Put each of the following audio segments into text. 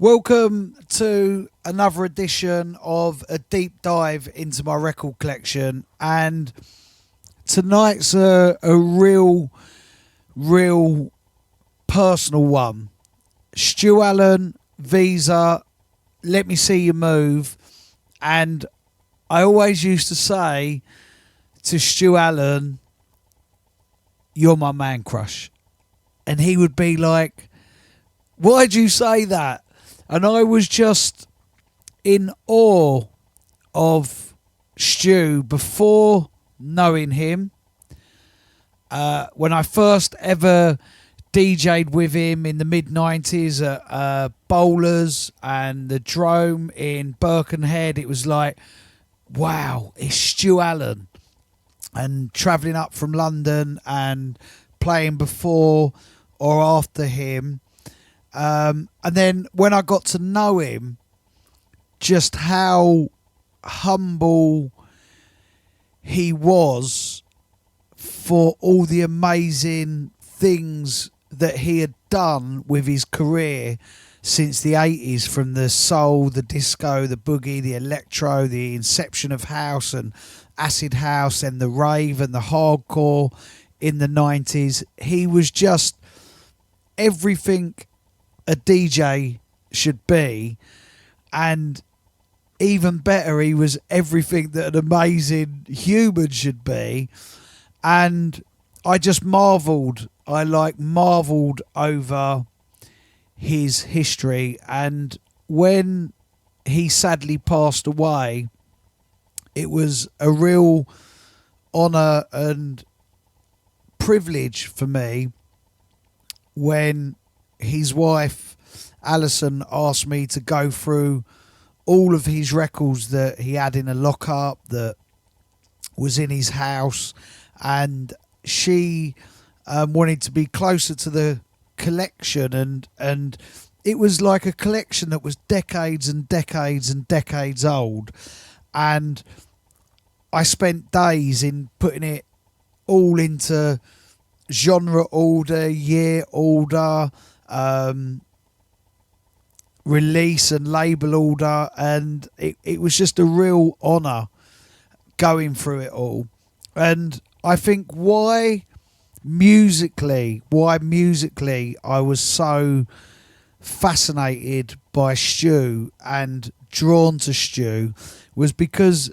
Welcome to another edition of a deep dive into my record collection, and tonight's a real personal one. Stu Allen, Visa, Let Me See You Move, and I always used to say to Stu Allen, "You're my man crush," and he would be like, "Why'd you say that?" And I was just in awe of Stu before knowing him. When I first ever DJ'd with him in the mid-90s at Bowlers and the Drome in Birkenhead, it was like, wow, it's Stu Allen. And travelling up from London and playing before or after him. And then when I got to know him, just how humble he was for all the amazing things that he had done with his career since the 80s, from the soul, the disco, the boogie, the electro, the inception of house and acid house, and the rave and the hardcore in the 90s. He was just everything a DJ should be, and even better, he was everything that an amazing human should be. And I just marvelled. I marvelled over his history. And when he sadly passed away, it was a real honour and privilege for me when his wife Alison asked me to go through all of his records that he had in a lockup that was in his house, and she wanted to be closer to the collection, and it was like a collection that was decades and decades and decades old, and I spent days in putting it all into genre order, year order, release and label order, and it was just a real honour going through it all. And I think why musically I was so fascinated by Stu and drawn to Stu was because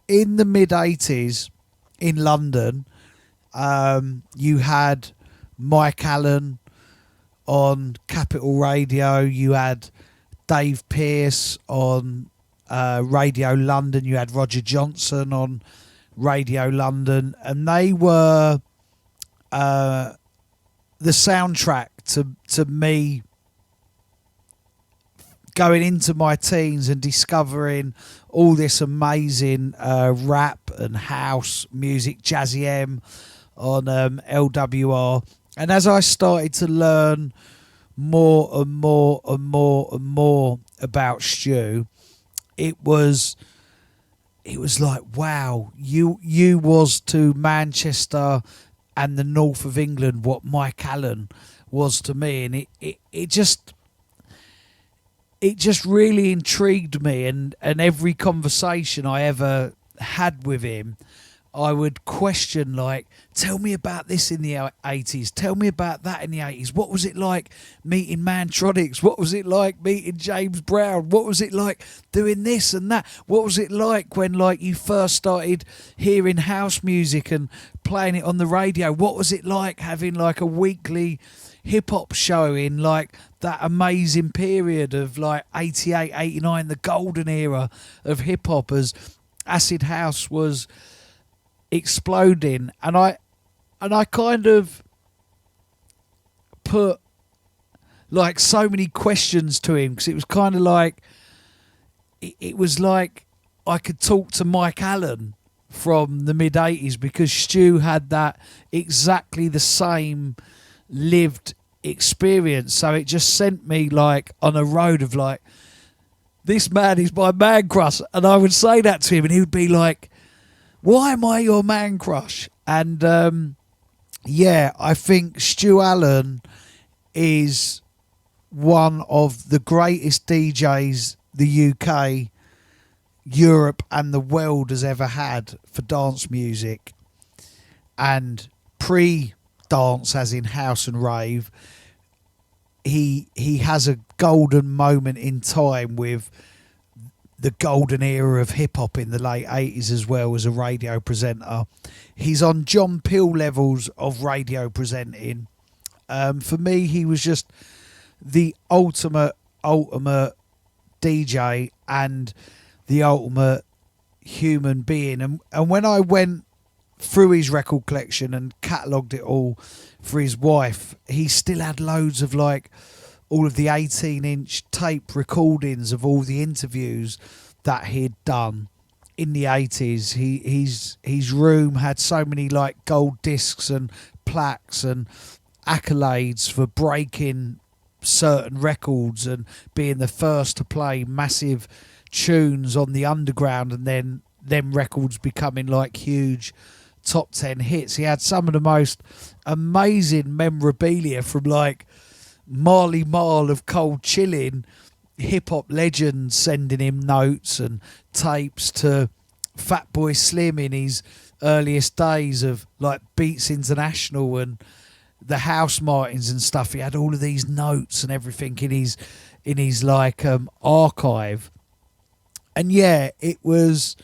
in the mid-80s in London, you had Mike Allen on Capital Radio, you had Dave Pearce on Radio London, you had Roger Johnson on Radio London, and they were the soundtrack to me going into my teens and discovering all this amazing rap and house music, Jazzy M on LWR. And as I started to learn more and more and more and more about Stu, it was like, wow, you was to Manchester and the north of England what Mike Allen was to me, and it just really intrigued me, and every conversation I ever had with him, I would question, like, tell me about this in the 80s, tell me about that in the 80s. What was it like meeting Mantronics? What was it like meeting James Brown? What was it like doing this and that? What was it like when, like, you first started hearing house music and playing it on the radio? What was it like having, like, a weekly hip-hop show in, like, that amazing period of, like, 88, 89, the golden era of hip-hop as acid house was exploding? And I kind of put, like, so many questions to him, because it was kind of like it was like I could talk to Mike Allen from the mid-80s, because Stu had that exactly the same lived experience. So it just sent me, like, on a road of, like, this man is my man crush. And I would say that to him and he would be like, why am I your man crush? And yeah, I think Stu Allen is one of the greatest DJs the UK, Europe and the world has ever had for dance music. And pre-dance, as in house and rave, he has a golden moment in time with the golden era of hip-hop in the late 80s as well as a radio presenter. He's on John Peel levels of radio presenting. For me, he was just the ultimate DJ and the ultimate human being. And when I went through his record collection and catalogued it all for his wife, he still had loads of like all of the 18-inch tape recordings of all the interviews that he'd done in the 80s. His room had so many like gold discs and plaques and accolades for breaking certain records and being the first to play massive tunes on the underground, and then them records becoming like huge top 10 hits. He had some of the most amazing memorabilia, from like Marley Marl of Cold Chillin', hip-hop legends sending him notes and tapes, to Fatboy Slim in his earliest days of like Beats International and the House Martins and stuff. He had all of these notes and everything in his like archive. And yeah, it was,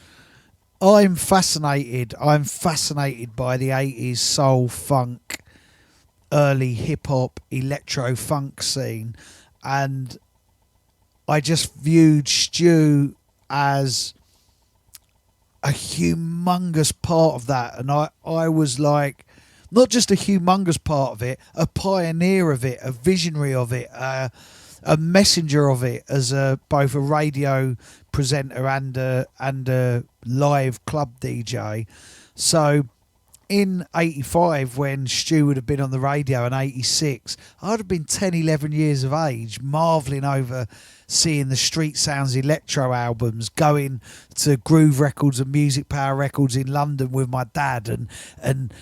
I'm fascinated by the 80s soul, funk, early hip-hop, electro-funk scene. And I just viewed Stu as a humongous part of that. And I was like, not just a humongous part of it, a pioneer of it, a visionary of it, a messenger of it, as both a radio presenter and a live club DJ. So in 85, when Stu would have been on the radio, in 86, I'd have been 10, 11 years of age, marvelling over seeing the Street Sounds Electro albums, going to Groove Records and Music Power Records in London with my dad, and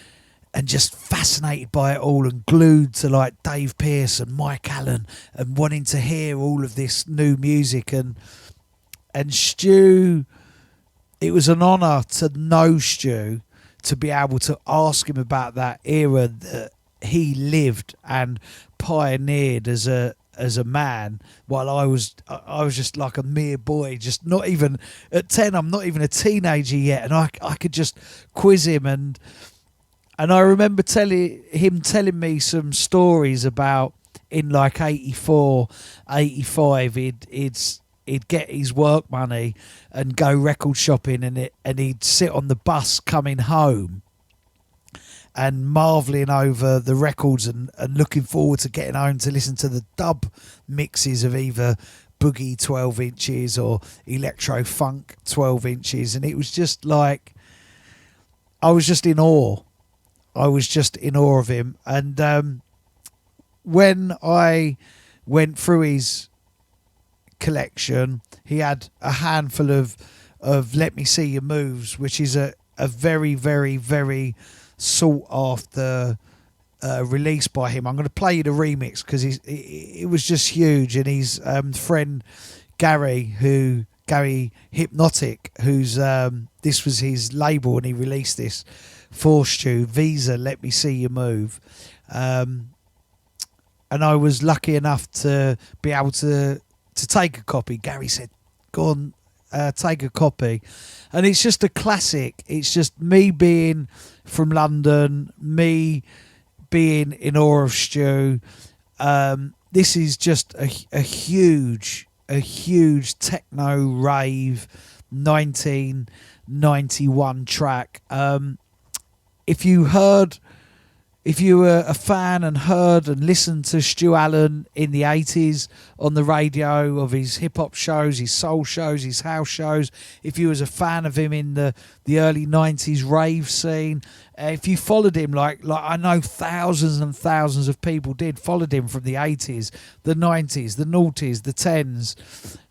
just fascinated by it all, and glued to like Dave Pearce and Mike Allen, and wanting to hear all of this new music. And Stu, it was an honour to know Stu, to be able to ask him about that era that he lived and pioneered as a man, while I was just like a mere boy, just not even at 10. I'm not even a teenager yet, and I could just quiz him. And I remember telling me some stories about, in like 84, 85, he'd get his work money and go record shopping, and he'd sit on the bus coming home and marvelling over the records and looking forward to getting home to listen to the dub mixes of either boogie 12 inches or electro funk 12 inches. And it was just like, I was just in awe. I was just in awe of him. And when I went through his collection, he had a handful of Let Me See Your Moves, which is a very, very, very sought after release by him. I'm going to play you the remix because it was just huge. And his friend Gary Hypnotic, who's this was his label, and he released this for Stu, Visa, Let Me See You Move. And I was lucky enough to be able to take a copy. Gary said, go on, take a copy. And it's just a classic. It's just me being from London, me being in awe of Stu. This is just a huge techno rave 1991 track. If you were a fan and heard and listened to Stu Allen in the 80s on the radio, of his hip-hop shows, his soul shows, his house shows, if you was a fan of him in the early 90s rave scene, if you followed him, like I know thousands and thousands of people did, followed him from the 80s, the 90s, the noughties, the 10s,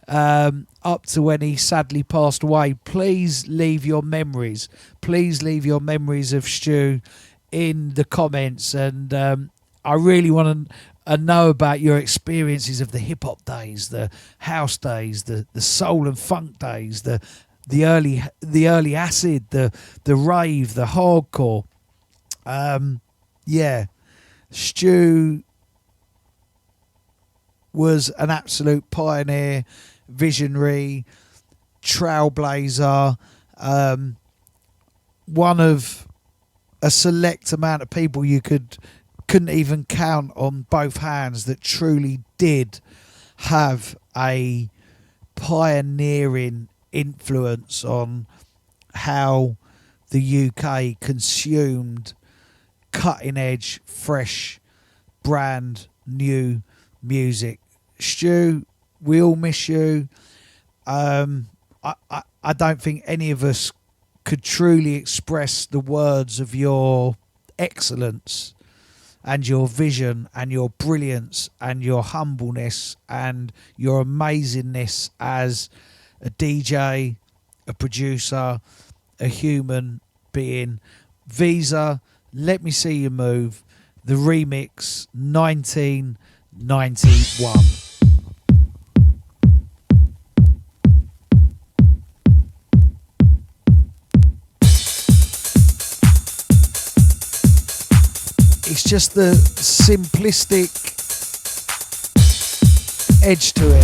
up to when he sadly passed away, please leave your memories of Stu in the comments. And I really want to and know about your experiences of the hip hop days, the house days, the soul and funk days, the early acid, the rave, the hardcore. Yeah, Stu was an absolute pioneer, visionary, trailblazer, one of a select amount of people you couldn't even count on both hands that truly did have a pioneering influence on how the UK consumed cutting edge, fresh, brand new music. Stu, we all miss you. I don't think any of us could truly express the words of your excellence and your vision and your brilliance and your humbleness and your amazingness as a DJ, a producer, a human being. Visa, Let Me See You Move, the remix, 1991. It's just the simplistic edge to it.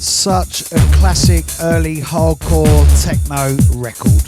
Such a classic early hardcore techno record.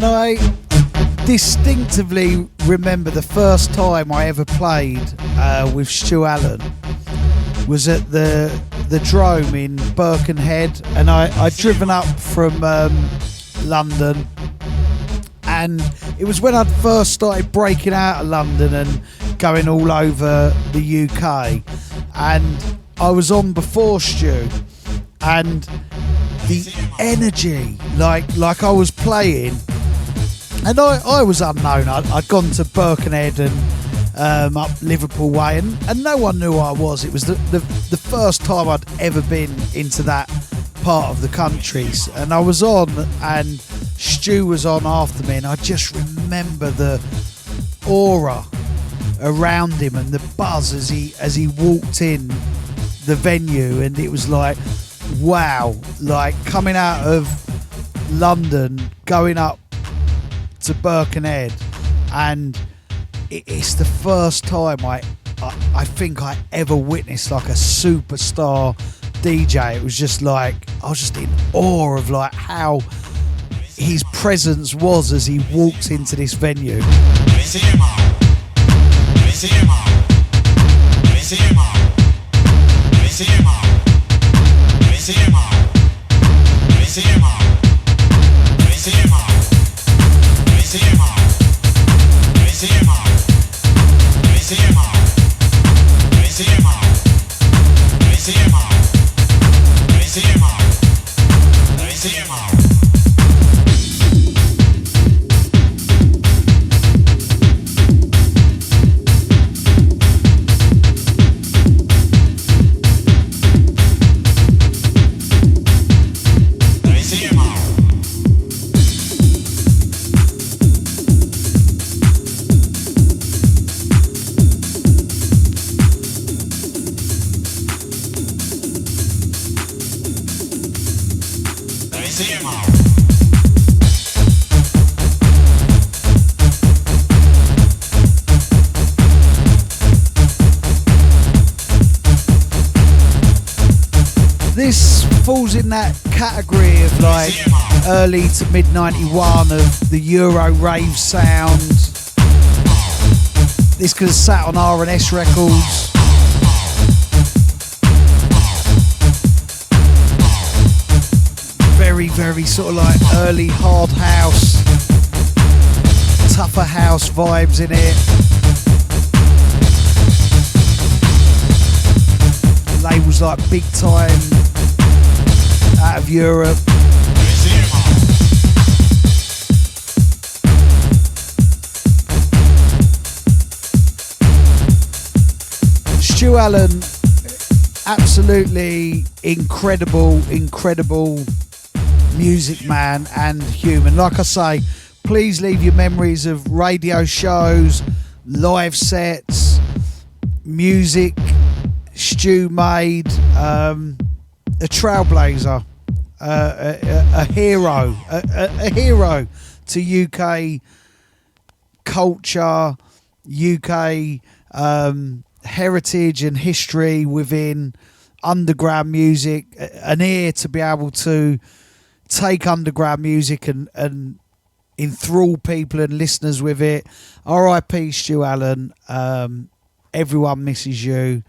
I distinctively remember the first time I ever played with Stu Allen was at the Drome in Birkenhead, and I'd driven up from London, and it was when I'd first started breaking out of London and going all over the UK, and I was on before Stu, and the energy, like I was playing, and I was unknown. I'd gone to Birkenhead and up Liverpool way, and no one knew who I was. It was the first time I'd ever been into that part of the country, and I was on, and Stu was on after me, and I just remember the aura around him and the buzz as he walked in the venue, and it was like, wow, like coming out of London, going up to Birkenhead, and it's the first time I think I ever witnessed like a superstar DJ. It was just like, I was just in awe of like how his presence was as he walked into this venue. This falls in that category of like early to mid 91 of the Euro rave sound. This could have sat on R&S records. Very, very sort of like early hard house, tougher house vibes in it. Labels like Big Time out of Europe. Stu Allan, absolutely incredible music man and human. Like I say, please leave your memories of radio shows, live sets, music Stu made, a trailblazer, a hero to UK culture, UK heritage and history within underground music, an ear to be able to take underground music and enthrall people and listeners with it. R.I.P. Stu Allen. Everyone misses you.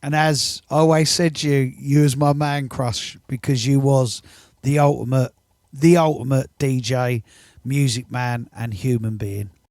And as I always said to you, you was my man crush because you was the ultimate DJ, music man and human being.